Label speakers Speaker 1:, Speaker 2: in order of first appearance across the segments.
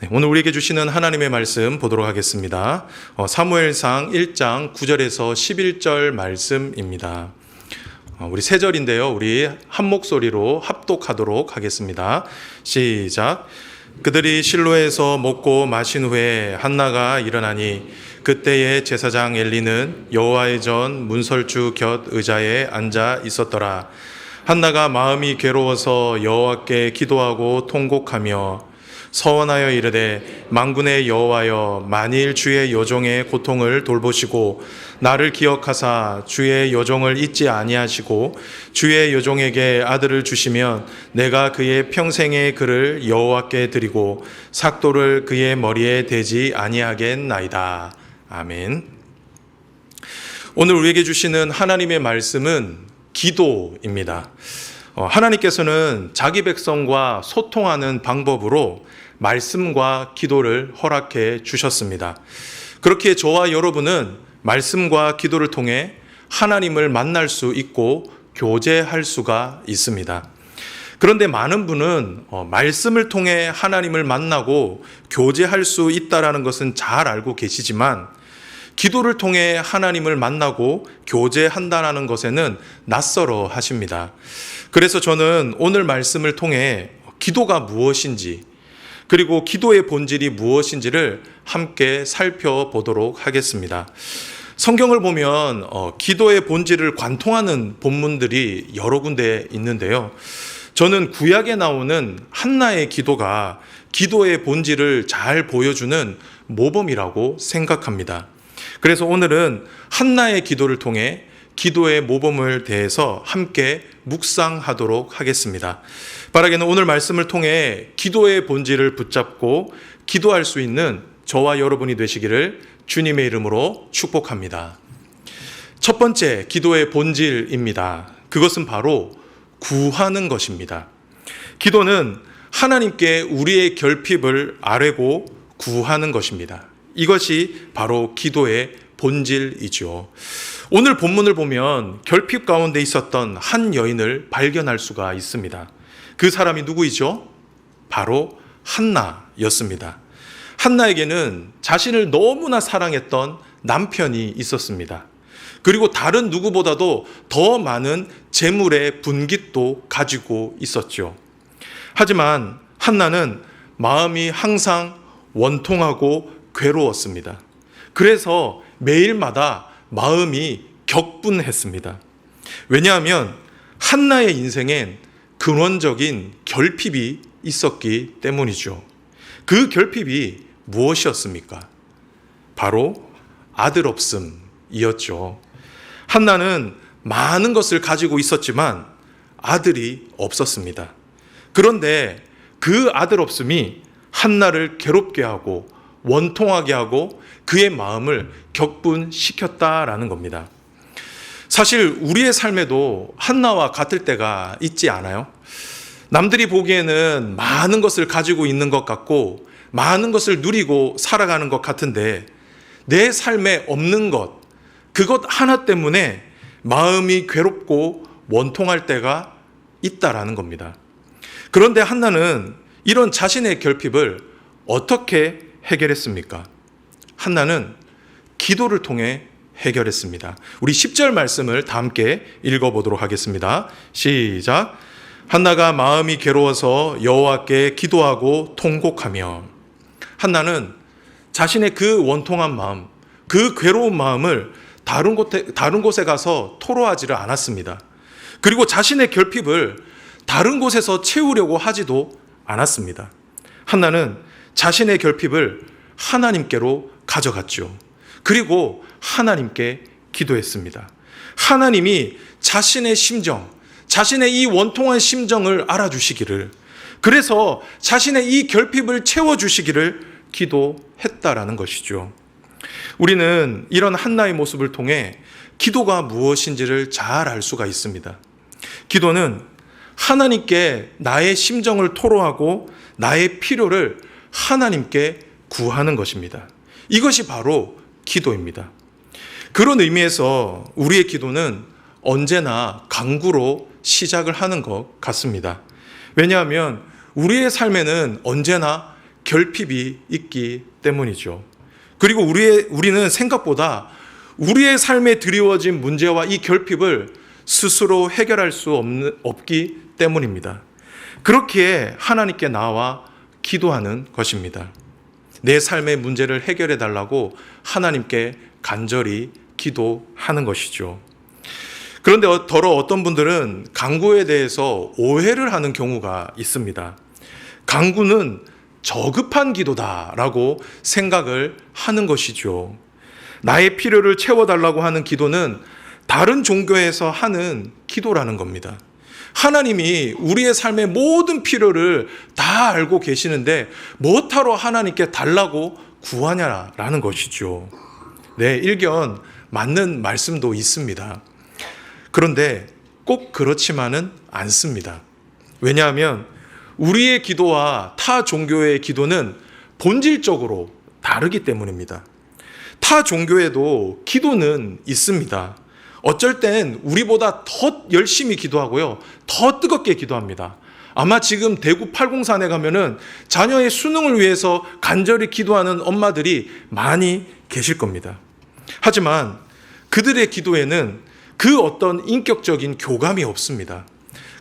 Speaker 1: 오늘 우리에게 주시는 하나님의 말씀 보도록 하겠습니다. 사무엘상 1장 9절에서 11절 말씀입니다. 우리 세 절인데요. 우리 한 목소리로 합독하도록 하겠습니다. 시작. 그들이 실로에서 먹고 마신 후에 한나가 일어나니 그때의 제사장 엘리는 여호와의 전 문설주 곁 의자에 앉아 있었더라. 한나가 마음이 괴로워서 여호와께 기도하고 통곡하며 서원하여 이르되 만군의 여호와여, 만일 주의 여종의 고통을 돌보시고 나를 기억하사 주의 여종을 잊지 아니하시고 주의 여종에게 아들을 주시면 내가 그의 평생의 글을 여호와께 드리고 삭도를 그의 머리에 대지 아니하겠나이다. 아멘. 오늘 우리에게 주시는 하나님의 말씀은 기도입니다. 하나님께서는 자기 백성과 소통하는 방법으로 말씀과 기도를 허락해 주셨습니다. 그렇기에 저와 여러분은 말씀과 기도를 통해 하나님을 만날 수 있고 교제할 수가 있습니다. 그런데 많은 분은 말씀을 통해 하나님을 만나고 교제할 수 있다는 것은 잘 알고 계시지만 기도를 통해 하나님을 만나고 교제한다는 것에는 낯설어 하십니다. 그래서 저는 오늘 말씀을 통해 기도가 무엇인지, 그리고 기도의 본질이 무엇인지를 함께 살펴보도록 하겠습니다. 성경을 보면 기도의 본질을 관통하는 본문들이 여러 군데 있는데요. 저는 구약에 나오는 한나의 기도가 기도의 본질을 잘 보여주는 모범이라고 생각합니다. 그래서 오늘은 한나의 기도를 통해 기도의 모범을 대해서 함께 묵상하도록 하겠습니다. 바라기는 오늘 말씀을 통해 기도의 본질을 붙잡고 기도할 수 있는 저와 여러분이 되시기를 주님의 이름으로 축복합니다. 첫 번째 기도의 본질입니다. 그것은 바로 구하는 것입니다. 기도는 하나님께 우리의 결핍을 아뢰고 구하는 것입니다. 이것이 바로 기도의 본질이죠. 오늘 본문을 보면 결핍 가운데 있었던 한 여인을 발견할 수가 있습니다. 그 사람이 누구이죠? 바로 한나였습니다. 한나에게는 자신을 너무나 사랑했던 남편이 있었습니다. 그리고 다른 누구보다도 더 많은 재물의 분깃도 가지고 있었죠. 하지만 한나는 마음이 항상 원통하고 괴로웠습니다. 그래서 매일마다 마음이 격분했습니다. 왜냐하면 한나의 인생엔 근원적인 결핍이 있었기 때문이죠. 그 결핍이 무엇이었습니까? 바로 아들 없음이었죠. 한나는 많은 것을 가지고 있었지만 아들이 없었습니다. 그런데 그 아들 없음이 한나를 괴롭게 하고 원통하게 하고 그의 마음을 격분시켰다라는 겁니다. 사실 우리의 삶에도 한나와 같을 때가 있지 않아요? 남들이 보기에는 많은 것을 가지고 있는 것 같고 많은 것을 누리고 살아가는 것 같은데 내 삶에 없는 것, 그것 하나 때문에 마음이 괴롭고 원통할 때가 있다라는 겁니다. 그런데 한나는 이런 자신의 결핍을 어떻게 해결했습니까? 한나는 기도를 통해 해결했습니다. 우리 10절 말씀을 다 함께 읽어보도록 하겠습니다. 시작. 한나가 마음이 괴로워서 여호와께 기도하고 통곡하며. 한나는 자신의 그 원통한 마음, 그 괴로운 마음을 다른 곳에 가서 토로하지를 않았습니다. 그리고 자신의 결핍을 다른 곳에서 채우려고 하지도 않았습니다. 한나는 자신의 결핍을 하나님께로 가져갔죠. 그리고 하나님께 기도했습니다. 하나님이 자신의 심정, 자신의 이 원통한 심정을 알아주시기를, 그래서 자신의 이 결핍을 채워주시기를 기도했다라는 것이죠. 우리는 이런 한나의 모습을 통해 기도가 무엇인지를 잘 알 수가 있습니다. 기도는 하나님께 나의 심정을 토로하고 나의 필요를 하나님께 구하는 것입니다. 이것이 바로 기도입니다. 그런 의미에서 우리의 기도는 언제나 간구로 시작을 하는 것 같습니다. 왜냐하면 우리의 삶에는 언제나 결핍이 있기 때문이죠. 그리고 우리는 생각보다 우리의 삶에 드리워진 문제와 이 결핍을 스스로 해결할 수 없기 때문입니다. 그렇기에 하나님께 나와 기도하는 것입니다. 내 삶의 문제를 해결해 달라고 하나님께 간절히 기도하는 것이죠. 그런데 더러 어떤 분들은 간구에 대해서 오해를 하는 경우가 있습니다. 간구는 저급한 기도다라고 생각을 하는 것이죠. 나의 필요를 채워달라고 하는 기도는 다른 종교에서 하는 기도라는 겁니다. 하나님이 우리의 삶의 모든 필요를 다 알고 계시는데 뭐하러 하나님께 달라고 구하냐라는 것이죠. 네, 일견 맞는 말씀도 있습니다. 그런데 꼭 그렇지만은 않습니다. 왜냐하면 우리의 기도와 타 종교의 기도는 본질적으로 다르기 때문입니다. 타 종교에도 기도는 있습니다. 어쩔 땐 우리보다 더 열심히 기도하고요, 더 뜨겁게 기도합니다. 아마 지금 대구 팔공산에 가면은 자녀의 수능을 위해서 간절히 기도하는 엄마들이 많이 계실 겁니다. 하지만 그들의 기도에는 그 어떤 인격적인 교감이 없습니다.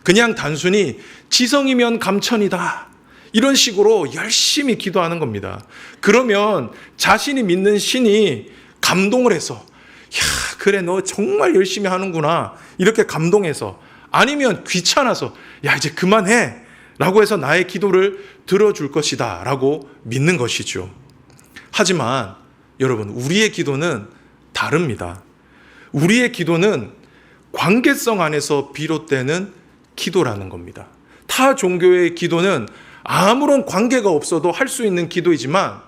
Speaker 1: 그냥 단순히 지성이면 감천이다, 이런 식으로 열심히 기도하는 겁니다. 그러면 자신이 믿는 신이 감동을 해서, 야, 그래, 너 정말 열심히 하는구나, 이렇게 감동해서, 아니면 귀찮아서, 야, 이제 그만해 라고 해서 나의 기도를 들어줄 것이다 라고 믿는 것이죠. 하지만 여러분, 우리의 기도는 다릅니다. 우리의 기도는 관계성 안에서 비롯되는 기도라는 겁니다. 타 종교의 기도는 아무런 관계가 없어도 할 수 있는 기도이지만,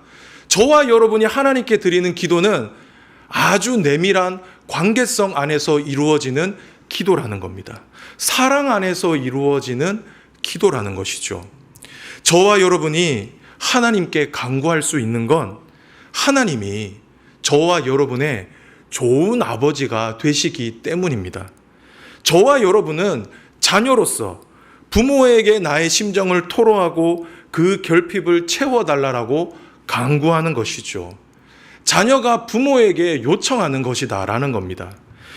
Speaker 1: 저와 여러분이 하나님께 드리는 기도는 아주 내밀한 관계성 안에서 이루어지는 기도라는 겁니다. 사랑 안에서 이루어지는 기도라는 것이죠. 저와 여러분이 하나님께 간구할 수 있는 건 하나님이 저와 여러분의 좋은 아버지가 되시기 때문입니다. 저와 여러분은 자녀로서 부모에게 나의 심정을 토로하고 그 결핍을 채워달라고 간구하는 것이죠. 자녀가 부모에게 요청하는 것이다라는 겁니다.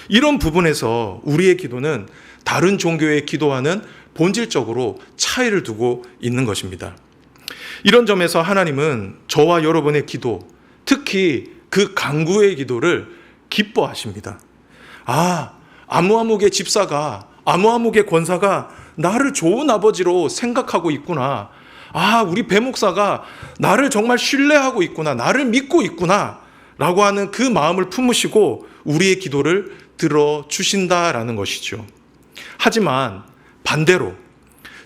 Speaker 1: 이런 부분에서 우리의 기도는 다른 종교의 기도와는 본질적으로 차이를 두고 있는 것입니다. 이런 점에서 하나님은 저와 여러분의 기도, 특히 그 간구의 기도를 기뻐하십니다. 아무아무개 집사가, 아무아무개 권사가 나를 좋은 아버지로 생각하고 있구나. 우리 배목사가 나를 정말 신뢰하고 있구나, 나를 믿고 있구나 라고 하는 그 마음을 품으시고 우리의 기도를 들어주신다라는 것이죠. 하지만 반대로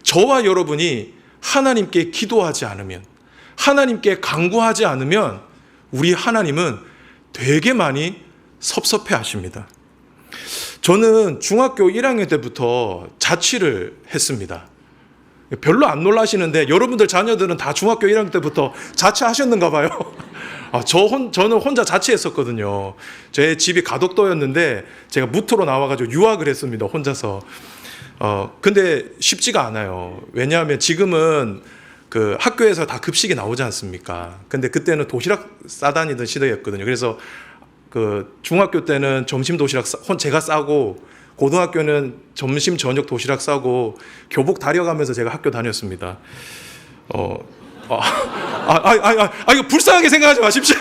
Speaker 1: 저와 여러분이 하나님께 기도하지 않으면, 하나님께 간구하지 않으면 우리 하나님은 되게 많이 섭섭해 하십니다. 저는 중학교 1학년 때부터 자취를 했습니다. 별로 안 놀라시는데 여러분들 자녀들은 다 중학교 1학년 때부터 자취하셨는가 봐요. 저는 혼자 자취했었거든요. 제 집이 가덕도였는데 제가 무토로 나와가지고 유학을 했습니다, 혼자서. 근데 쉽지가 않아요. 왜냐하면 지금은 그 학교에서 다 급식이 나오지 않습니까? 근데 그때는 도시락 싸다니던 시대였거든요. 그래서 그 중학교 때는 점심 도시락 제가 싸고, 고등학교는 점심 저녁 도시락 싸고, 교복 다려가면서 제가 학교 다녔습니다. 이거 불쌍하게 생각하지 마십시오.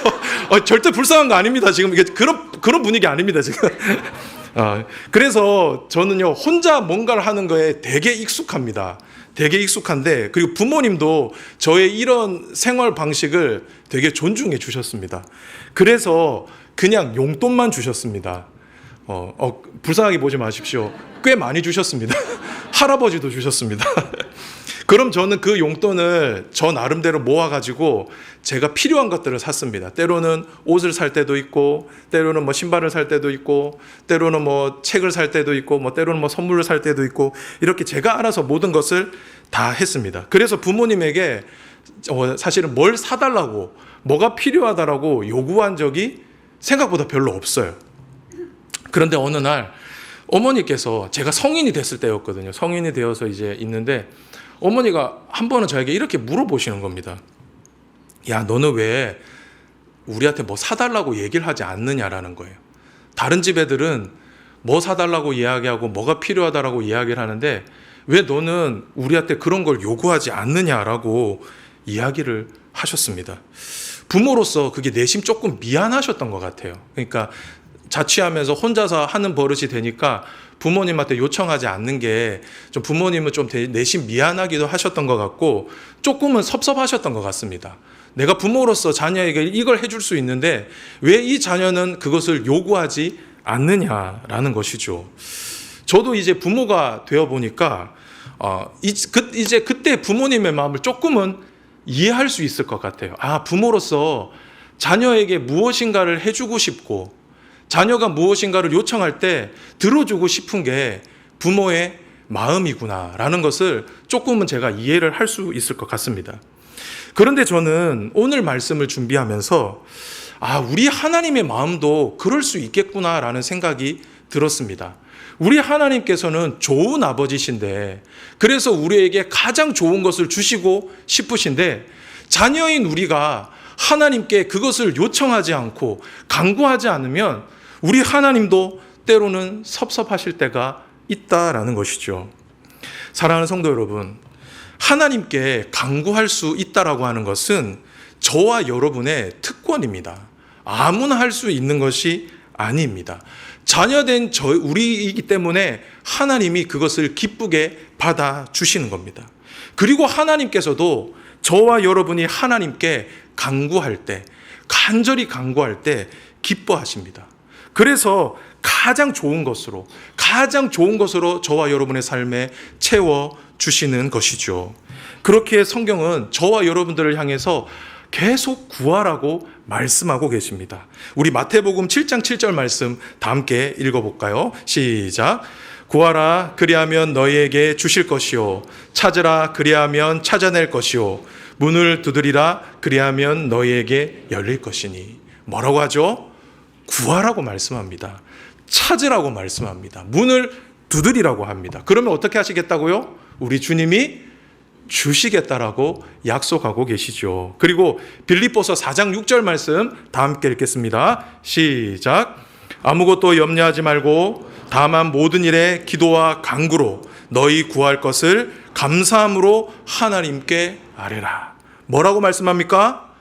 Speaker 1: 절대 불쌍한 거 아닙니다. 지금 이게 그런 분위기 아닙니다, 지금. 그래서 저는요, 혼자 뭔가를 하는 거에 되게 익숙합니다. 되게 익숙한데, 그리고 부모님도 저의 이런 생활 방식을 되게 존중해 주셨습니다. 그래서 그냥 용돈만 주셨습니다. 불쌍하게 보지 마십시오. 꽤 많이 주셨습니다. 할아버지도 주셨습니다. 그럼 저는 그 용돈을 저 나름대로 모아가지고 제가 필요한 것들을 샀습니다. 때로는 옷을 살 때도 있고, 때로는 뭐 신발을 살 때도 있고, 때로는 뭐 책을 살 때도 있고, 뭐 때로는 뭐 선물을 살 때도 있고, 이렇게 제가 알아서 모든 것을 다 했습니다. 그래서 부모님에게 사실은 뭘 사달라고, 뭐가 필요하다라고 요구한 적이 생각보다 별로 없어요. 그런데 어느 날 어머니께서, 제가 성인이 됐을 때였거든요. 성인이 되어서 이제 있는데 어머니가 한 번은 저에게 이렇게 물어보시는 겁니다. 야, 너는 왜 우리한테 뭐 사달라고 얘기를 하지 않느냐라는 거예요. 다른 집 애들은 뭐 사달라고 이야기하고 뭐가 필요하다라고 이야기를 하는데 왜 너는 우리한테 그런 걸 요구하지 않느냐라고 이야기를 하셨습니다. 부모로서 그게 내심 조금 미안하셨던 것 같아요. 그러니까 자취하면서 혼자서 하는 버릇이 되니까 부모님한테 요청하지 않는 게 좀 부모님은 좀 내심 미안하기도 하셨던 것 같고 조금은 섭섭하셨던 것 같습니다. 내가 부모로서 자녀에게 이걸 해줄 수 있는데 왜 이 자녀는 그것을 요구하지 않느냐라는 것이죠. 저도 이제 부모가 되어 보니까 이제 그때 부모님의 마음을 조금은 이해할 수 있을 것 같아요. 아, 부모로서 자녀에게 무엇인가를 해주고 싶고 자녀가 무엇인가를 요청할 때 들어주고 싶은 게 부모의 마음이구나라는 것을 조금은 제가 이해를 할 수 있을 것 같습니다. 그런데 저는 오늘 말씀을 준비하면서 우리 하나님의 마음도 그럴 수 있겠구나라는 생각이 들었습니다. 우리 하나님께서는 좋은 아버지신데 그래서 우리에게 가장 좋은 것을 주시고 싶으신데 자녀인 우리가 하나님께 그것을 요청하지 않고 간구하지 않으면 우리 하나님도 때로는 섭섭하실 때가 있다라는 것이죠. 사랑하는 성도 여러분, 하나님께 간구할 수 있다라고 하는 것은 저와 여러분의 특권입니다. 아무나 할 수 있는 것이 아닙니다. 자녀된 우리이기 때문에 하나님이 그것을 기쁘게 받아주시는 겁니다. 그리고 하나님께서도 저와 여러분이 하나님께 간구할 때, 간절히 간구할 때 기뻐하십니다. 그래서 가장 좋은 것으로 저와 여러분의 삶에 채워주시는 것이죠. 그렇게 성경은 저와 여러분들을 향해서 계속 구하라고 말씀하고 계십니다. 우리 마태복음 7장 7절 말씀 다 함께 읽어볼까요? 시작. 구하라 그리하면 너희에게 주실 것이요 찾으라 그리하면 찾아낼 것이요 문을 두드리라 그리하면 너희에게 열릴 것이니. 뭐라고 하죠? 구하라고 말씀합니다. 찾으라고 말씀합니다. 문을 두드리라고 합니다. 그러면 어떻게 하시겠다고요? 우리 주님이 주시겠다라고 약속하고 계시죠. 그리고 빌립보서 4장 6절 말씀 다 함께 읽겠습니다. 시작. 아무것도 염려하지 말고 다만 모든 일에 기도와 간구로 너희 구할 것을 감사함으로 하나님께 아뢰라. 뭐라고 말씀합니까?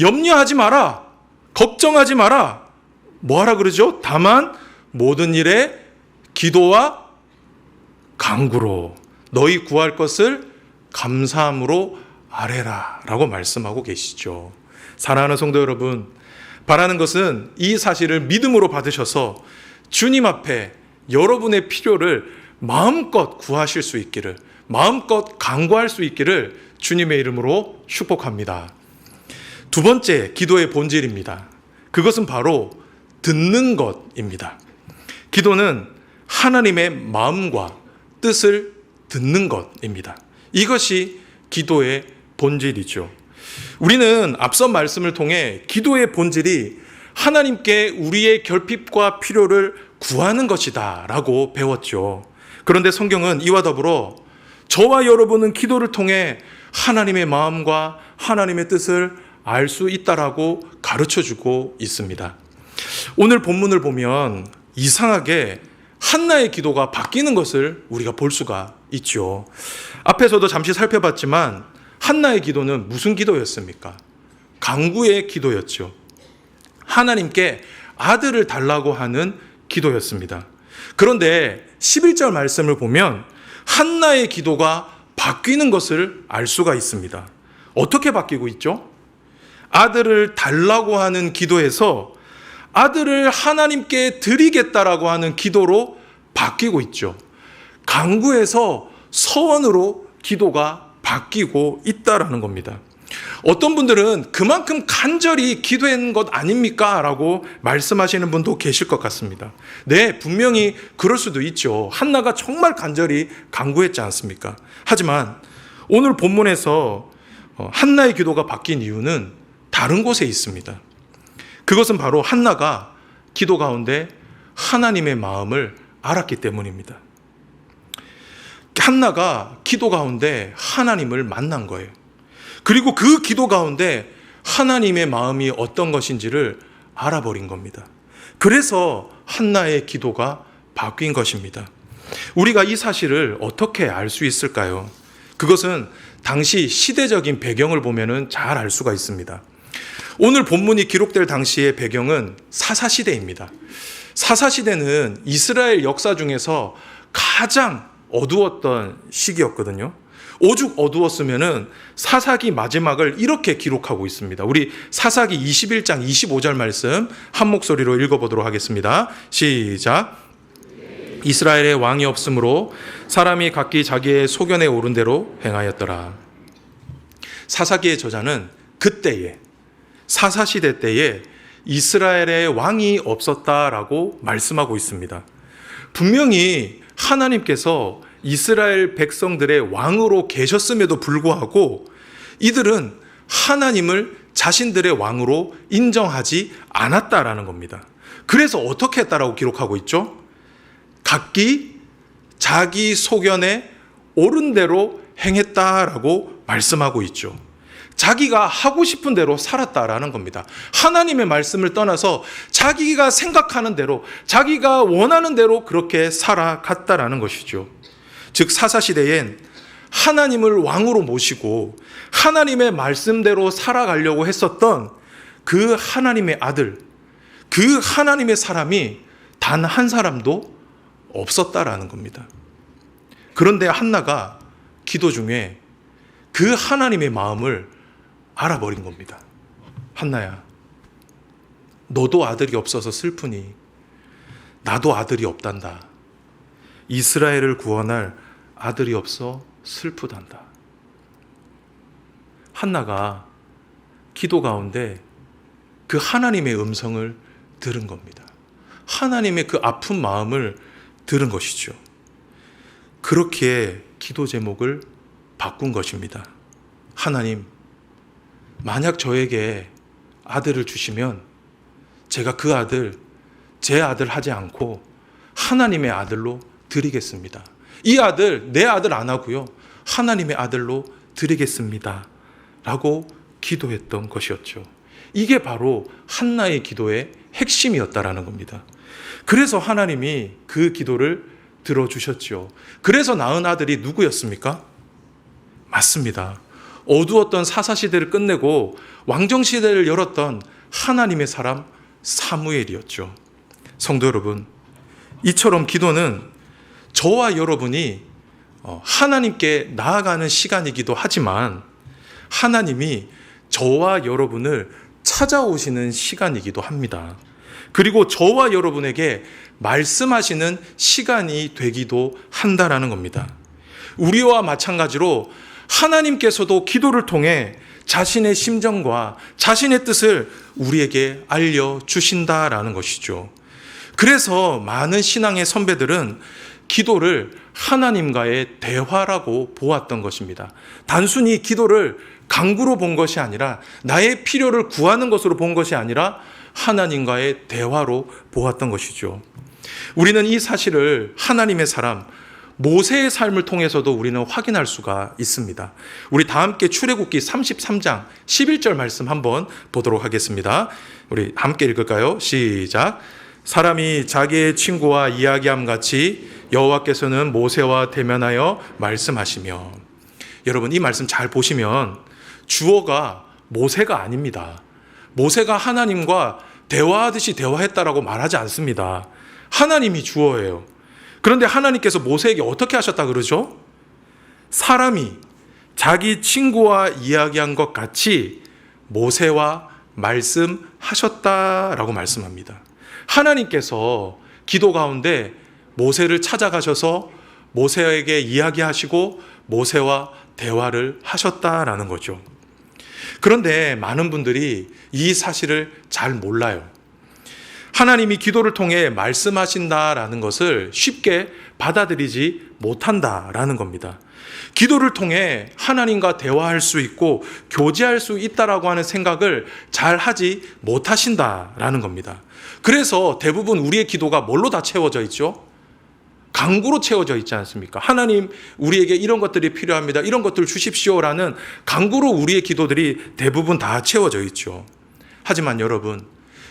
Speaker 1: 염려하지 마라. 걱정하지 마라. 뭐하라 그러죠? 다만 모든 일에 기도와 간구로 너희 구할 것을 감사함으로 아뢰라 라고 말씀하고 계시죠. 사랑하는 성도 여러분, 바라는 것은 이 사실을 믿음으로 받으셔서 주님 앞에 여러분의 필요를 마음껏 구하실 수 있기를, 마음껏 간구할 수 있기를 주님의 이름으로 축복합니다. 두 번째 기도의 본질입니다. 그것은 바로 듣는 것입니다. 기도는 하나님의 마음과 뜻을 듣는 것입니다. 이것이 기도의 본질이죠. 우리는 앞선 말씀을 통해 기도의 본질이 하나님께 우리의 결핍과 필요를 구하는 것이다 라고 배웠죠. 그런데 성경은 이와 더불어 저와 여러분은 기도를 통해 하나님의 마음과 하나님의 뜻을 알 수 있다라고 가르쳐주고 있습니다. 오늘 본문을 보면 이상하게 한나의 기도가 바뀌는 것을 우리가 볼 수가 있죠. 앞에서도 잠시 살펴봤지만 한나의 기도는 무슨 기도였습니까? 간구의 기도였죠. 하나님께 아들을 달라고 하는 기도였습니다. 그런데 11절 말씀을 보면 한나의 기도가 바뀌는 것을 알 수가 있습니다. 어떻게 바뀌고 있죠? 아들을 달라고 하는 기도에서 아들을 하나님께 드리겠다라고 하는 기도로 바뀌고 있죠. 간구에서 서원으로 기도가 바뀌고 있다라는 겁니다. 어떤 분들은 그만큼 간절히 기도한 것 아닙니까? 라고 말씀하시는 분도 계실 것 같습니다. 네, 분명히 그럴 수도 있죠. 한나가 정말 간절히 간구했지 않습니까? 하지만 오늘 본문에서 한나의 기도가 바뀐 이유는 다른 곳에 있습니다. 그것은 바로 한나가 기도 가운데 하나님의 마음을 알았기 때문입니다. 한나가 기도 가운데 하나님을 만난 거예요. 그리고 그 기도 가운데 하나님의 마음이 어떤 것인지를 알아버린 겁니다. 그래서 한나의 기도가 바뀐 것입니다. 우리가 이 사실을 어떻게 알 수 있을까요? 그것은 당시 시대적인 배경을 보면은 잘 알 수가 있습니다. 오늘 본문이 기록될 당시의 배경은 사사시대입니다. 사사시대는 이스라엘 역사 중에서 가장 어두웠던 시기였거든요. 오죽 어두웠으면은 사사기 마지막을 이렇게 기록하고 있습니다. 우리 사사기 21장 25절 말씀 한 목소리로 읽어보도록 하겠습니다. 시작. 이스라엘에 왕이 없으므로 사람이 각기 자기의 소견에 오른 대로 행하였더라. 사사기의 저자는 그때에, 사사시대 때에 이스라엘에 왕이 없었다라고 말씀하고 있습니다. 분명히 하나님께서 이스라엘 백성들의 왕으로 계셨음에도 불구하고 이들은 하나님을 자신들의 왕으로 인정하지 않았다라는 겁니다. 그래서 어떻게 했다라고 기록하고 있죠? 각기 자기 소견에 옳은 대로 행했다라고 말씀하고 있죠. 자기가 하고 싶은 대로 살았다라는 겁니다. 하나님의 말씀을 떠나서 자기가 생각하는 대로, 자기가 원하는 대로 그렇게 살아갔다라는 것이죠. 즉 사사시대엔 하나님을 왕으로 모시고 하나님의 말씀대로 살아가려고 했었던 그 하나님의 아들, 그 하나님의 사람이 단 한 사람도 없었다라는 겁니다. 그런데 한나가 기도 중에 그 하나님의 마음을 알아버린 겁니다. 한나야, 너도 아들이 없어서 슬프니 나도 아들이 없단다. 이스라엘을 구원할 아들이 없어 슬프단다. 한나가 기도 가운데 그 하나님의 음성을 들은 겁니다. 하나님의 그 아픈 마음을 들은 것이죠. 그렇게 기도 제목을 바꾼 것입니다. 하나님, 만약 저에게 아들을 주시면 제가 그 아들, 제 아들 하지 않고 하나님의 아들로 드리겠습니다. 이 아들, 내 아들 안 하고요, 하나님의 아들로 드리겠습니다 라고 기도했던 것이었죠. 이게 바로 한나의 기도의 핵심이었다라는 겁니다. 그래서 하나님이 그 기도를 들어주셨죠. 그래서 낳은 아들이 누구였습니까? 맞습니다. 어두웠던 사사시대를 끝내고 왕정시대를 열었던 하나님의 사람 사무엘이었죠. 성도 여러분, 이처럼 기도는 저와 여러분이 하나님께 나아가는 시간이기도 하지만 하나님이 저와 여러분을 찾아오시는 시간이기도 합니다. 그리고 저와 여러분에게 말씀하시는 시간이 되기도 한다라는 겁니다. 우리와 마찬가지로 하나님께서도 기도를 통해 자신의 심정과 자신의 뜻을 우리에게 알려주신다라는 것이죠. 그래서 많은 신앙의 선배들은 기도를 하나님과의 대화라고 보았던 것입니다. 단순히 기도를 강구로 본 것이 아니라, 나의 필요를 구하는 것으로 본 것이 아니라 하나님과의 대화로 보았던 것이죠. 우리는 이 사실을 하나님의 사람 모세의 삶을 통해서도 우리는 확인할 수가 있습니다. 우리 다 함께 출애굽기 33장 11절 말씀 한번 보도록 하겠습니다. 우리 함께 읽을까요? 시작. 사람이 자기의 친구와 이야기함 같이 여호와께서는 모세와 대면하여 말씀하시며. 여러분, 이 말씀 잘 보시면 주어가 모세가 아닙니다. 모세가 하나님과 대화하듯이 대화했다라고 말하지 않습니다. 하나님이 주어예요. 그런데 하나님께서 모세에게 어떻게 하셨다 그러죠? 사람이 자기 친구와 이야기한 것 같이 모세와 말씀하셨다라고 말씀합니다. 하나님께서 기도 가운데 모세를 찾아가셔서 모세에게 이야기하시고 모세와 대화를 하셨다라는 거죠. 그런데 많은 분들이 이 사실을 잘 몰라요. 하나님이 기도를 통해 말씀하신다라는 것을 쉽게 받아들이지 못한다라는 겁니다. 기도를 통해 하나님과 대화할 수 있고 교제할 수 있다라고 하는 생각을 잘 하지 못하신다라는 겁니다. 그래서 대부분 우리의 기도가 뭘로 다 채워져 있죠? 간구로 채워져 있지 않습니까? 하나님, 우리에게 이런 것들이 필요합니다. 이런 것들을 주십시오라는 간구로 우리의 기도들이 대부분 다 채워져 있죠. 하지만 여러분,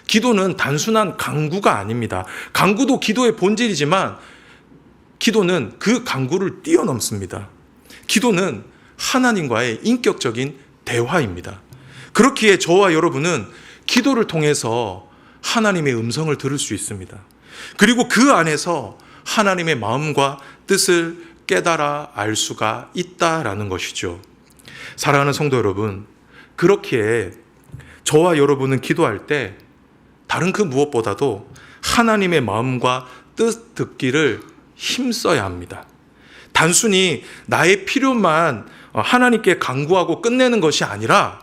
Speaker 1: 기도는 단순한 간구가 아닙니다. 간구도 기도의 본질이지만 기도는 그 간구를 뛰어넘습니다. 기도는 하나님과의 인격적인 대화입니다. 그렇기에 저와 여러분은 기도를 통해서 하나님의 음성을 들을 수 있습니다. 그리고 그 안에서 하나님의 마음과 뜻을 깨달아 알 수가 있다라는 것이죠. 사랑하는 성도 여러분, 그렇기에 저와 여러분은 기도할 때 다른 그 무엇보다도 하나님의 마음과 뜻 듣기를 힘써야 합니다. 단순히 나의 필요만 하나님께 간구하고 끝내는 것이 아니라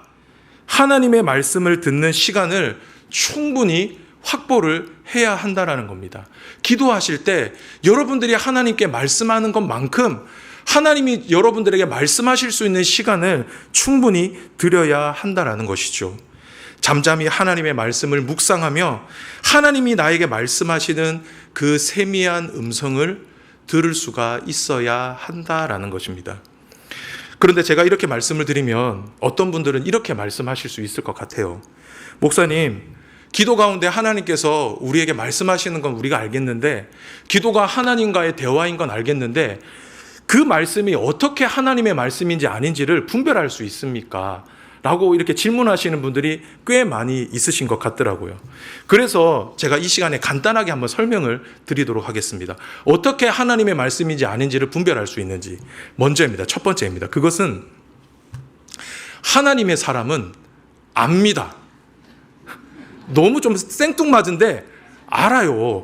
Speaker 1: 하나님의 말씀을 듣는 시간을 충분히 확보를 해야 한다는 겁니다. 기도하실 때 여러분들이 하나님께 말씀하는 것만큼 하나님이 여러분들에게 말씀하실 수 있는 시간을 충분히 드려야 한다는 것이죠. 잠잠히 하나님의 말씀을 묵상하며 하나님이 나에게 말씀하시는 그 세미한 음성을 들을 수가 있어야 한다라는 것입니다. 그런데 제가 이렇게 말씀을 드리면 어떤 분들은 이렇게 말씀하실 수 있을 것 같아요. 목사님, 기도 가운데 하나님께서 우리에게 말씀하시는 건 우리가 알겠는데, 기도가 하나님과의 대화인 건 알겠는데 그 말씀이 어떻게 하나님의 말씀인지 아닌지를 분별할 수 있습니까? 라고 이렇게 질문하시는 분들이 꽤 많이 있으신 것 같더라고요. 그래서 제가 이 시간에 간단하게 한번 설명을 드리도록 하겠습니다. 어떻게 하나님의 말씀인지 아닌지를 분별할 수 있는지. 먼저입니다. 첫 번째입니다. 그것은 하나님의 사람은 압니다. 너무 좀 생뚱맞은데 알아요.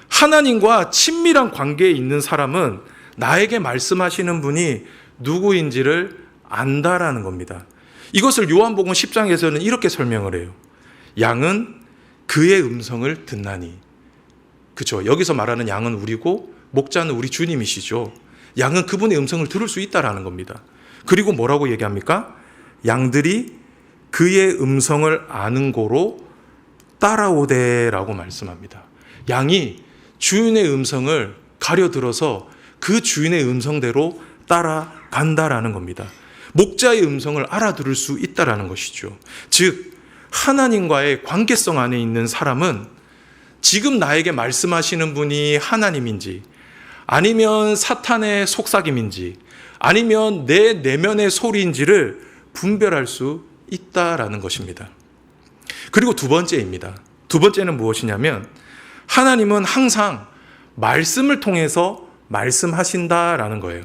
Speaker 1: 하나님과 친밀한 관계에 있는 사람은 나에게 말씀하시는 분이 누구인지를 안다라는 겁니다. 이것을 요한복음 10장에서는 이렇게 설명을 해요. 양은 그의 음성을 듣나니. 그렇죠. 여기서 말하는 양은 우리고 목자는 우리 주님이시죠. 양은 그분의 음성을 들을 수 있다라는 겁니다. 그리고 뭐라고 얘기합니까? 양들이 그의 음성을 아는 고로 따라오되라고 말씀합니다. 양이 주인의 음성을 가려들어서 그 주인의 음성대로 따라간다라는 겁니다. 목자의 음성을 알아들을 수 있다라는 것이죠. 즉 하나님과의 관계성 안에 있는 사람은 지금 나에게 말씀하시는 분이 하나님인지, 아니면 사탄의 속삭임인지, 아니면 내 내면의 소리인지를 분별할 수 있다라는 것입니다. 그리고 두 번째입니다. 두 번째는 무엇이냐면 하나님은 항상 말씀을 통해서 말씀하신다라는 거예요.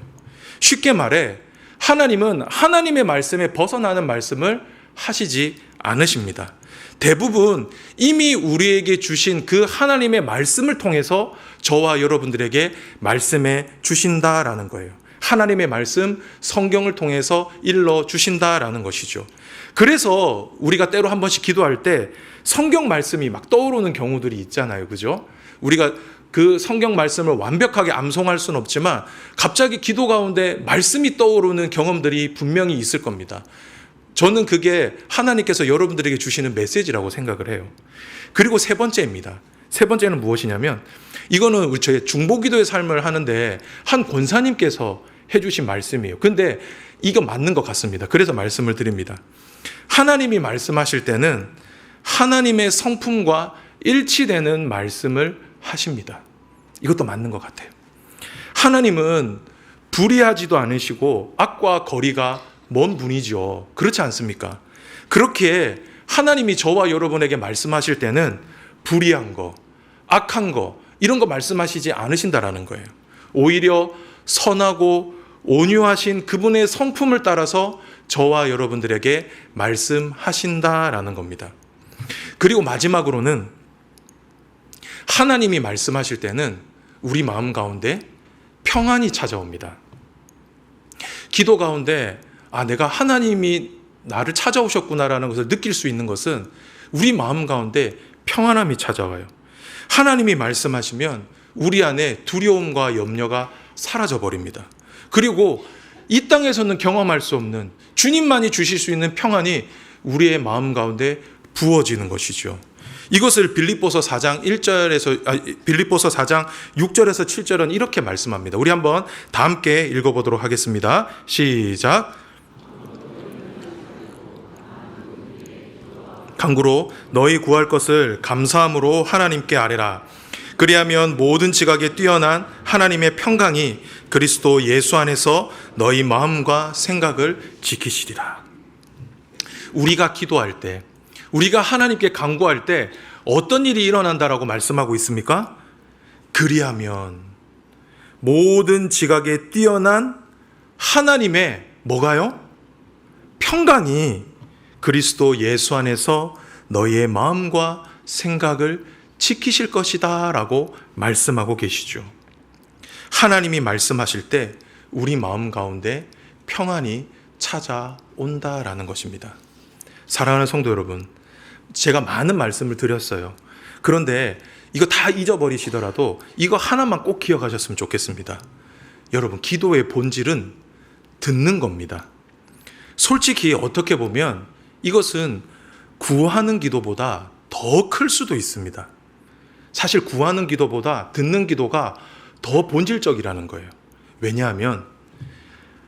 Speaker 1: 쉽게 말해 하나님은 하나님의 말씀에 벗어나는 말씀을 하시지 않으십니다. 대부분 이미 우리에게 주신 그 하나님의 말씀을 통해서 저와 여러분들에게 말씀해 주신다라는 거예요. 하나님의 말씀, 성경을 통해서 일러 주신다라는 것이죠. 그래서 우리가 때로 한 번씩 기도할 때 성경 말씀이 막 떠오르는 경우들이 있잖아요. 그죠? 우리가 그 성경 말씀을 완벽하게 암송할 수는 없지만 갑자기 기도 가운데 말씀이 떠오르는 경험들이 분명히 있을 겁니다. 저는 그게 하나님께서 여러분들에게 주시는 메시지라고 생각을 해요. 그리고 세 번째입니다. 세 번째는 무엇이냐면 이거는 우리 저의 중보기도의 삶을 하는데 한 권사님께서 해주신 말씀이에요. 근데 이거 맞는 것 같습니다. 그래서 말씀을 드립니다. 하나님이 말씀하실 때는 하나님의 성품과 일치되는 말씀을 하십니다. 이것도 맞는 것 같아요. 하나님은 불의하지도 않으시고 악과 거리가 먼 분이죠. 그렇지 않습니까? 그렇기에 하나님이 저와 여러분에게 말씀하실 때는 불의한 거, 악한 거 이런 거 말씀하시지 않으신다라는 거예요. 오히려 선하고 온유하신 그분의 성품을 따라서 저와 여러분들에게 말씀하신다라는 겁니다. 그리고 마지막으로는 하나님이 말씀하실 때는 우리 마음 가운데 평안이 찾아옵니다. 기도 가운데 내가 하나님이 나를 찾아오셨구나라는 것을 느낄 수 있는 것은 우리 마음 가운데 평안함이 찾아와요. 하나님이 말씀하시면 우리 안에 두려움과 염려가 사라져 버립니다. 그리고 이 땅에서는 경험할 수 없는 주님만이 주실 수 있는 평안이 우리의 마음 가운데 부어지는 것이죠. 이것을 빌립보서 4장 6절에서 7절은 이렇게 말씀합니다. 우리 한번 다 함께 읽어보도록 하겠습니다. 시작. 강구로 너희 구할 것을 감사함으로 하나님께 아뢰라. 그리하면 모든 지각에 뛰어난 하나님의 평강이 그리스도 예수 안에서 너희 마음과 생각을 지키시리라. 우리가 기도할 때, 우리가 하나님께 간구할 때 어떤 일이 일어난다라고 말씀하고 있습니까? 그리하면 모든 지각에 뛰어난 하나님의 뭐가요? 평강이 그리스도 예수 안에서 너희의 마음과 생각을 지키실 것이다 라고 말씀하고 계시죠. 하나님이 말씀하실 때 우리 마음 가운데 평안이 찾아온다라는 것입니다. 사랑하는 성도 여러분, 제가 많은 말씀을 드렸어요. 그런데 이거 다 잊어버리시더라도 이거 하나만 꼭 기억하셨으면 좋겠습니다. 여러분, 기도의 본질은 듣는 겁니다. 솔직히 어떻게 보면 이것은 구하는 기도보다 더 클 수도 있습니다. 사실 구하는 기도보다 듣는 기도가 더 본질적이라는 거예요. 왜냐하면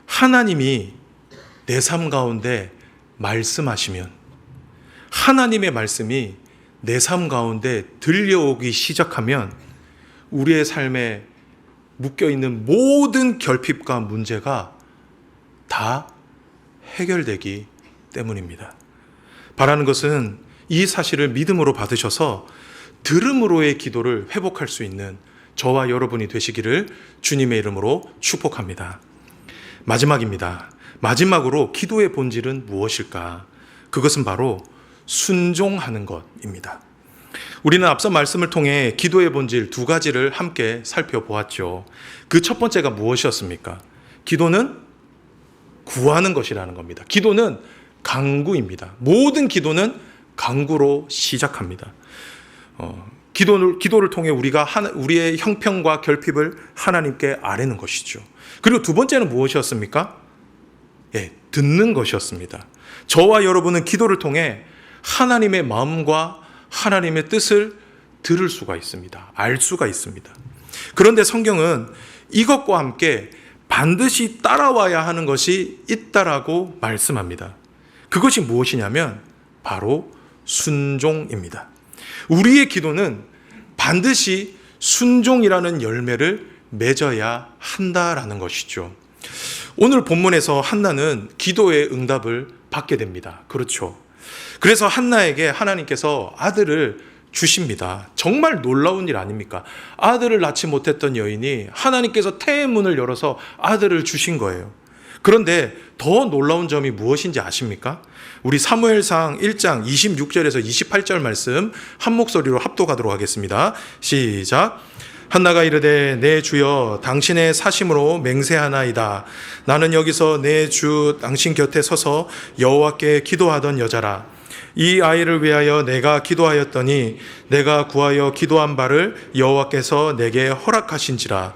Speaker 1: 하나님이 내 삶 가운데 말씀하시면, 하나님의 말씀이 내 삶 가운데 들려오기 시작하면 우리의 삶에 묶여있는 모든 결핍과 문제가 다 해결되기 때문입니다. 바라는 것은 이 사실을 믿음으로 받으셔서 들음으로의 기도를 회복할 수 있는 저와 여러분이 되시기를 주님의 이름으로 축복합니다. 마지막입니다. 마지막으로 기도의 본질은 무엇일까? 그것은 바로 순종하는 것입니다. 우리는 앞서 말씀을 통해 기도의 본질 두 가지를 함께 살펴보았죠. 그 첫 번째가 무엇이었습니까? 기도는 구하는 것이라는 겁니다. 기도는 간구입니다. 모든 기도는 간구로 시작합니다. 기도를 통해 우리가 우리의 형편과 결핍을 하나님께 아뢰는 것이죠. 그리고 두 번째는 무엇이었습니까? 듣는 것이었습니다. 저와 여러분은 기도를 통해 하나님의 마음과 하나님의 뜻을 들을 수가 있습니다. 알 수가 있습니다. 그런데 성경은 이것과 함께 반드시 따라와야 하는 것이 있다라고 말씀합니다. 그것이 무엇이냐면 바로 순종입니다. 우리의 기도는 반드시 순종이라는 열매를 맺어야 한다라는 것이죠. 오늘 본문에서 한나는 기도의 응답을 받게 됩니다. 그렇죠. 그래서 한나에게 하나님께서 아들을 주십니다. 정말 놀라운 일 아닙니까? 아들을 낳지 못했던 여인이 하나님께서 태의 문을 열어서 아들을 주신 거예요. 그런데 더 놀라운 점이 무엇인지 아십니까? 우리 사무엘상 1장 26절에서 28절 말씀 한 목소리로 합독하도록 하겠습니다. 시작. 한나가 이르되 내 주여 당신의 사심으로 맹세하나이다. 나는 여기서 내 주 당신 곁에 서서 여호와께 기도하던 여자라. 이 아이를 위하여 내가 기도하였더니 내가 구하여 기도한 바를 여호와께서 내게 허락하신지라.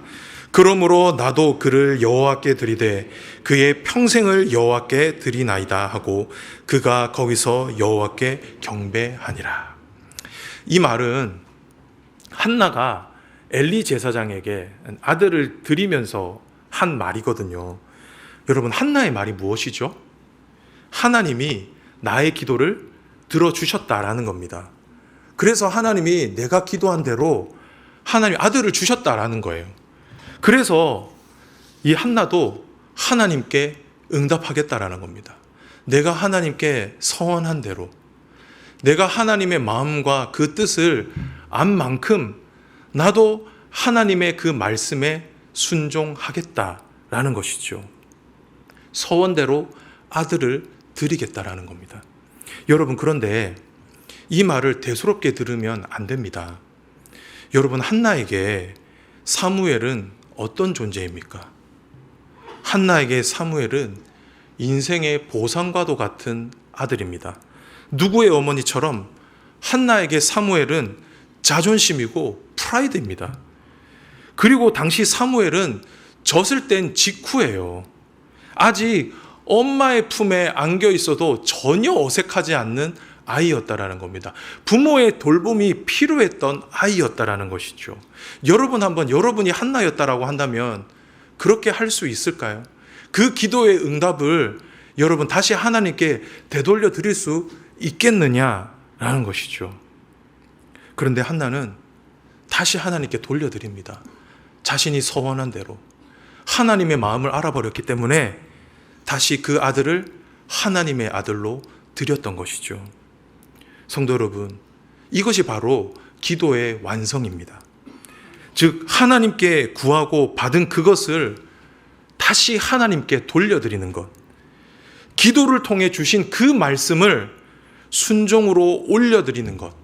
Speaker 1: 그러므로 나도 그를 여호와께 드리되 그의 평생을 여호와께 드리나이다 하고 그가 거기서 여호와께 경배하니라. 이 말은 한나가 엘리 제사장에게 아들을 드리면서 한 말이거든요. 여러분, 한나의 말이 무엇이죠? 하나님이 나의 기도를 들어주셨다라는 겁니다. 그래서 하나님이 내가 기도한 대로 하나님 아들을 주셨다라는 거예요. 그래서 이 한나도 하나님께 응답하겠다라는 겁니다. 내가 하나님께 서원한 대로, 내가 하나님의 마음과 그 뜻을 안 만큼 나도 하나님의 그 말씀에 순종하겠다라는 것이죠. 서원대로 아들을 드리겠다라는 겁니다. 여러분, 그런데 이 말을 대수롭게 들으면 안 됩니다. 여러분, 한나에게 사무엘은 어떤 존재입니까? 한나에게 사무엘은 인생의 보상과도 같은 아들입니다. 누구의 어머니처럼 한나에게 사무엘은 자존심이고 프라이드입니다. 그리고 당시 사무엘은 젖을 뗀 직후예요. 아직 엄마의 품에 안겨 있어도 전혀 어색하지 않는 아이였다라는 겁니다. 부모의 돌봄이 필요했던 아이였다라는 것이죠. 여러분 한번 여러분이 한나였다라고 한다면 그렇게 할 수 있을까요? 그 기도의 응답을 여러분 다시 하나님께 되돌려 드릴 수 있겠느냐라는 것이죠. 그런데 한나는 다시 하나님께 돌려드립니다. 자신이 서원한 대로 하나님의 마음을 알아버렸기 때문에 다시 그 아들을 하나님의 아들로 드렸던 것이죠. 성도 여러분, 이것이 바로 기도의 완성입니다. 즉 하나님께 구하고 받은 그것을 다시 하나님께 돌려드리는 것, 기도를 통해 주신 그 말씀을 순종으로 올려드리는 것,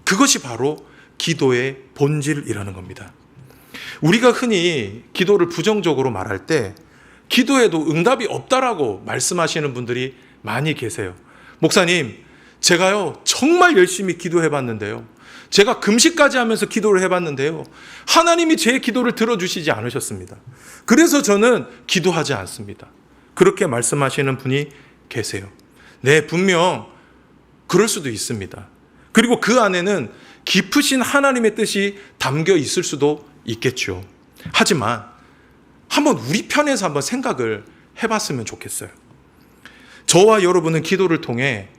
Speaker 1: 그것이 바로 기도의 본질이라는 겁니다. 우리가 흔히 기도를 부정적으로 말할 때 기도에도 응답이 없다라고 말씀하시는 분들이 많이 계세요. 목사님, 제가요 정말 열심히 기도해 봤는데요, 제가 금식까지 하면서 기도를 해봤는데요, 하나님이 제 기도를 들어주시지 않으셨습니다. 그래서 저는 기도하지 않습니다. 그렇게 말씀하시는 분이 계세요. 네, 분명 그럴 수도 있습니다. 그리고 그 안에는 깊으신 하나님의 뜻이 담겨 있을 수도 있겠죠. 하지만 한번 우리 편에서 한번 생각을 해봤으면 좋겠어요. 저와 여러분은 기도를 통해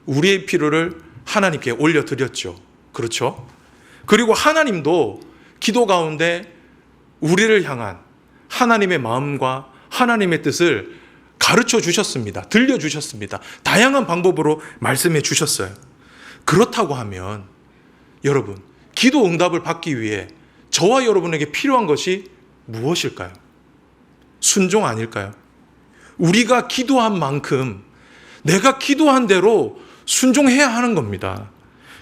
Speaker 1: 우리의 필요를 하나님께 올려드렸죠. 그렇죠? 그리고 하나님도 기도 가운데 우리를 향한 하나님의 마음과 하나님의 뜻을 가르쳐 주셨습니다. 들려주셨습니다. 다양한 방법으로 말씀해 주셨어요. 그렇다고 하면 여러분, 기도 응답을 받기 위해 저와 여러분에게 필요한 것이 무엇일까요? 순종 아닐까요? 우리가 기도한 만큼 내가 기도한 대로 순종해야 하는 겁니다.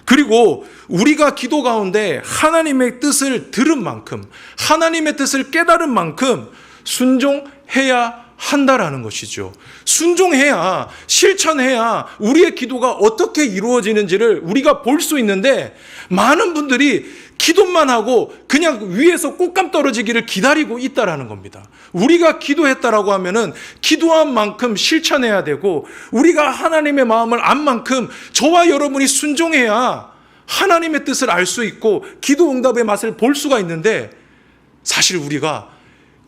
Speaker 1: 그리고 우리가 기도 가운데 하나님의 뜻을 들은 만큼, 하나님의 뜻을 깨달은 만큼 순종해야 한다라는 것이죠. 순종해야, 실천해야 우리의 기도가 어떻게 이루어지는지를 우리가 볼 수 있는데, 많은 분들이 기도만 하고 그냥 위에서 꽃감 떨어지기를 기다리고 있다라는 겁니다. 우리가 기도했다라고 하면은 기도한 만큼 실천해야 되고, 우리가 하나님의 마음을 안 만큼 저와 여러분이 순종해야 하나님의 뜻을 알 수 있고 기도 응답의 맛을 볼 수가 있는데, 사실 우리가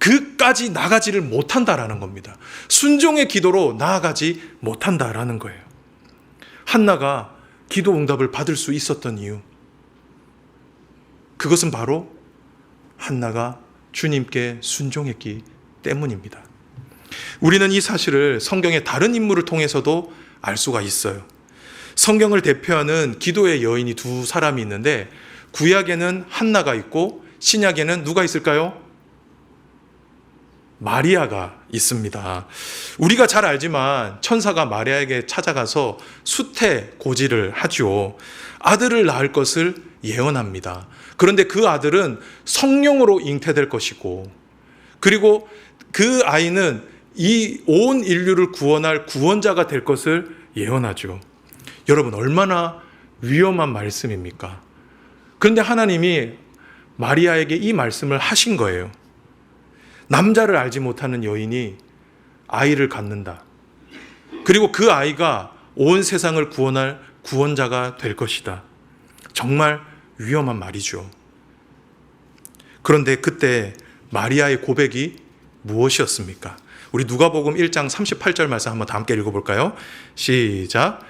Speaker 1: 그까지 나가지를 못한다라는 겁니다. 순종의 기도로 나아가지 못한다라는 거예요. 한나가 기도 응답을 받을 수 있었던 이유, 그것은 바로 한나가 주님께 순종했기 때문입니다. 우리는 이 사실을 성경의 다른 인물을 통해서도 알 수가 있어요. 성경을 대표하는 기도의 여인이 두 사람이 있는데, 구약에는 한나가 있고 신약에는 누가 있을까요? 마리아가 있습니다. 우리가 잘 알지만 천사가 마리아에게 찾아가서 수태고지를 하죠. 아들을 낳을 것을 예언합니다. 그런데 그 아들은 성령으로 잉태될 것이고, 그리고 그 아이는 이 온 인류를 구원할 구원자가 될 것을 예언하죠. 여러분, 얼마나 위험한 말씀입니까? 그런데 하나님이 마리아에게 이 말씀을 하신 거예요. 남자를 알지 못하는 여인이 아이를 갖는다. 그리고 그 아이가 온 세상을 구원할 구원자가 될 것이다. 정말 위험한 말이죠. 그런데 그때 마리아의 고백이 무엇이었습니까? 우리 누가복음 1장 38절 말씀 한번 다 함께 읽어볼까요? 시작.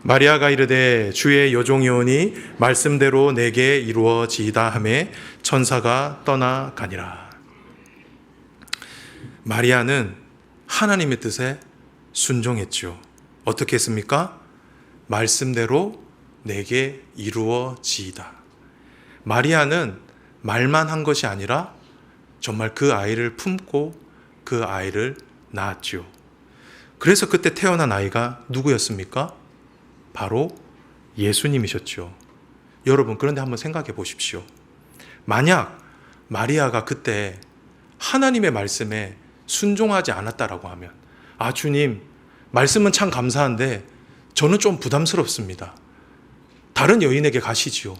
Speaker 1: 마리아가 이르되 주의 여종이오니 말씀대로 내게 이루어지이다 하매 천사가 떠나가니라. 마리아는 하나님의 뜻에 순종했죠. 어떻게 했습니까? 말씀대로 내게 이루어지이다. 마리아는 말만 한 것이 아니라 정말 그 아이를 품고 그 아이를 낳았죠. 그래서 그때 태어난 아이가 누구였습니까? 바로 예수님이셨죠. 여러분, 그런데 한번 생각해 보십시오. 만약 마리아가 그때 하나님의 말씀에 순종하지 않았다라고 하면, 아, 주님, 말씀은 참 감사한데 저는 좀 부담스럽습니다. 다른 여인에게 가시지요.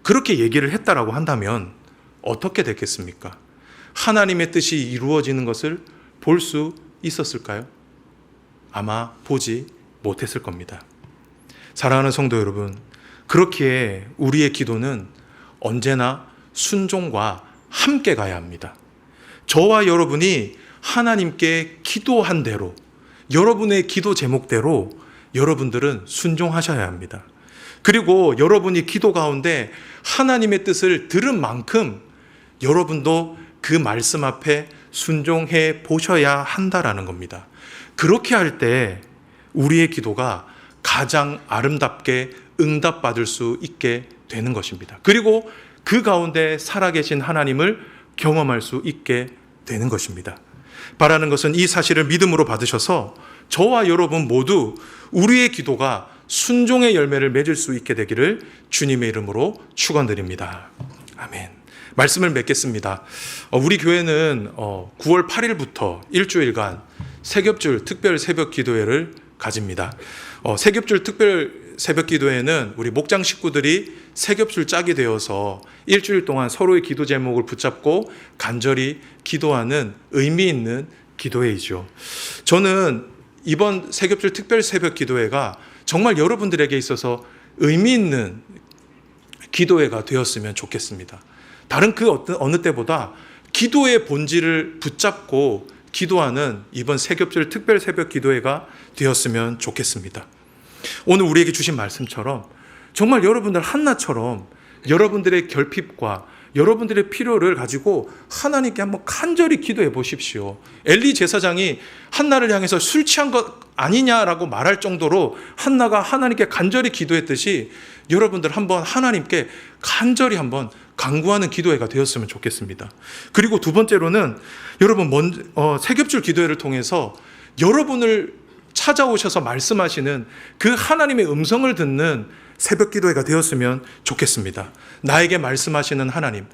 Speaker 1: 그렇게 얘기를 했다라고 한다면 어떻게 됐겠습니까? 하나님의 뜻이 이루어지는 것을 볼 수 있었을까요? 아마 보지 못했을 겁니다. 사랑하는 성도 여러분, 그렇기에 우리의 기도는 언제나 순종과 함께 가야 합니다. 저와 여러분이 하나님께 기도한 대로, 여러분의 기도 제목대로 여러분들은 순종하셔야 합니다. 그리고 여러분이 기도 가운데 하나님의 뜻을 들은 만큼 여러분도 그 말씀 앞에 순종해 보셔야 한다라는 겁니다. 그렇게 할 때 우리의 기도가 가장 아름답게 응답받을 수 있게 되는 것입니다. 그리고 그 가운데 살아계신 하나님을 경험할 수 있게 되는 것입니다. 바라는 것은 이 사실을 믿음으로 받으셔서 저와 여러분 모두 우리의 기도가 순종의 열매를 맺을 수 있게 되기를 주님의 이름으로 축원드립니다. 아멘. 말씀을 맺겠습니다. 우리 교회는 9월 8일부터 일주일간 세겹줄 특별 새벽 기도회를 가집니다. 세겹줄 특별 새벽 기도회는 우리 목장 식구들이 세겹줄 짝이 되어서 일주일 동안 서로의 기도 제목을 붙잡고 간절히 기도하는 의미 있는 기도회이죠. 저는 이번 세겹줄 특별 새벽 기도회가 정말 여러분들에게 있어서 의미 있는 기도회가 되었으면 좋겠습니다. 다른 그 어느 때보다 기도의 본질을 붙잡고 기도하는 이번 세겹줄 특별 새벽 기도회가 되었으면 좋겠습니다. 오늘 우리에게 주신 말씀처럼 정말 여러분들 한나처럼 여러분들의 결핍과 여러분들의 필요를 가지고 하나님께 한번 간절히 기도해 보십시오. 엘리 제사장이 한나를 향해서 술 취한 것 아니냐라고 말할 정도로 한나가 하나님께 간절히 기도했듯이 여러분들 한번 하나님께 간절히 한번 간구하는 기도회가 되었으면 좋겠습니다. 그리고 두 번째로는 여러분 세겹줄 기도회를 통해서 여러분을 찾아오셔서 말씀하시는 그 하나님의 음성을 듣는 새벽 기도회가 되었으면 좋겠습니다. 나에게 말씀하시는 하나님,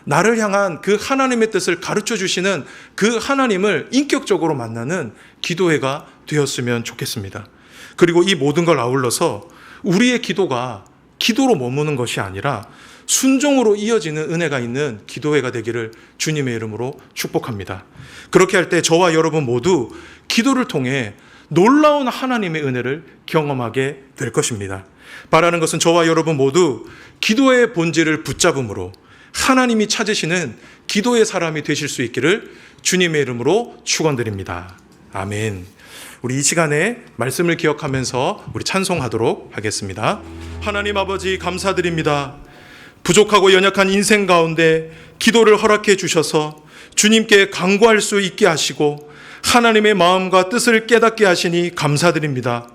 Speaker 1: 나를 향한 그 하나님의 뜻을 가르쳐 주시는 그 하나님을 인격적으로 만나는 기도회가 되었으면 좋겠습니다. 그리고 이 모든 걸 아울러서 우리의 기도가 기도로 머무는 것이 아니라 순종으로 이어지는 은혜가 있는 기도회가 되기를 주님의 이름으로 축복합니다. 그렇게 할 때 저와 여러분 모두 기도를 통해 놀라운 하나님의 은혜를 경험하게 될 것입니다. 바라는 것은 저와 여러분 모두 기도의 본질을 붙잡음으로 하나님이 찾으시는 기도의 사람이 되실 수 있기를 주님의 이름으로 축원드립니다. 아멘. 우리 이 시간에 말씀을 기억하면서 우리 찬송하도록 하겠습니다. 하나님 아버지 감사드립니다. 부족하고 연약한 인생 가운데 기도를 허락해 주셔서 주님께 간구할 수 있게 하시고 하나님의 마음과 뜻을 깨닫게 하시니 감사드립니다.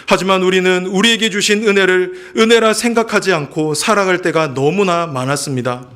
Speaker 1: 하지만 우리는 우리에게 주신 은혜를 은혜라 생각하지 않고 살아갈 때가 너무나 많았습니다.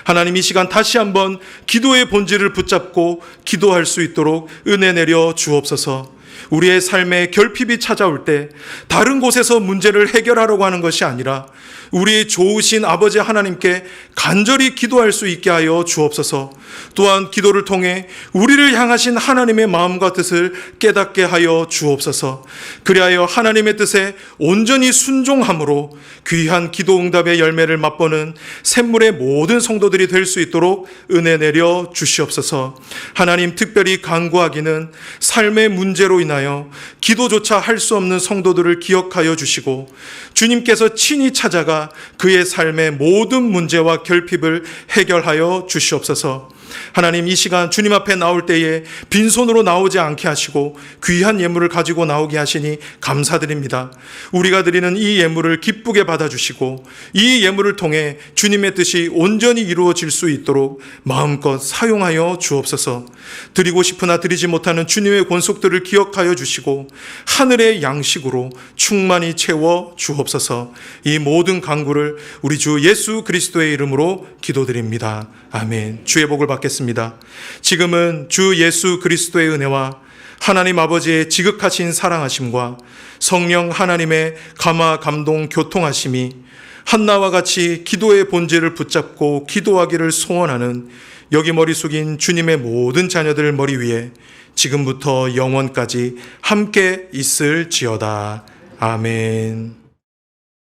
Speaker 1: 하나님, 이 시간 다시 한번 기도의 본질을 붙잡고 기도할 수 있도록 은혜 내려 주옵소서. 우리의 삶에 결핍이 찾아올 때 다른 곳에서 문제를 해결하려고 하는 것이 아니라 우리 좋으신 아버지 하나님께 간절히 기도할 수 있게 하여 주옵소서. 또한 기도를 통해 우리를 향하신 하나님의 마음과 뜻을 깨닫게 하여 주옵소서. 그리하여 하나님의 뜻에 온전히 순종함으로 귀한 기도 응답의 열매를 맛보는 샘물의 모든 성도들이 될 수 있도록 은혜 내려 주시옵소서. 하나님, 특별히 간구하기는 삶의 문제로 인하여 기도조차 할 수 없는 성도들을 기억하여 주시고 주님께서 친히 찾아가 그의 삶의 모든 문제와 결핍을 해결하여 주시옵소서. 하나님, 이 시간 주님 앞에 나올 때에 빈손으로 나오지 않게 하시고 귀한 예물을 가지고 나오게 하시니 감사드립니다. 우리가 드리는 이 예물을 기쁘게 받아주시고 이 예물을 통해 주님의 뜻이 온전히 이루어질 수 있도록 마음껏 사용하여 주옵소서. 드리고 싶으나 드리지 못하는 주님의 권속들을 기억하여 주시고 하늘의 양식으로 충만히 채워 주옵소서. 이 모든 간구를 우리 주 예수 그리스도의 이름으로 기도드립니다. 아멘. 주의 복을 받겠습니다. 지금은 주 예수 그리스도의 은혜와 하나님 아버지의 지극하신 사랑하심과 성령 하나님의 감화 감동 교통하심이 한나와 같이 기도의 본질을 붙잡고 기도하기를 소원하는 여기 머리 숙인 주님의 모든 자녀들 머리 위에 지금부터 영원까지 함께 있을지어다. 아멘.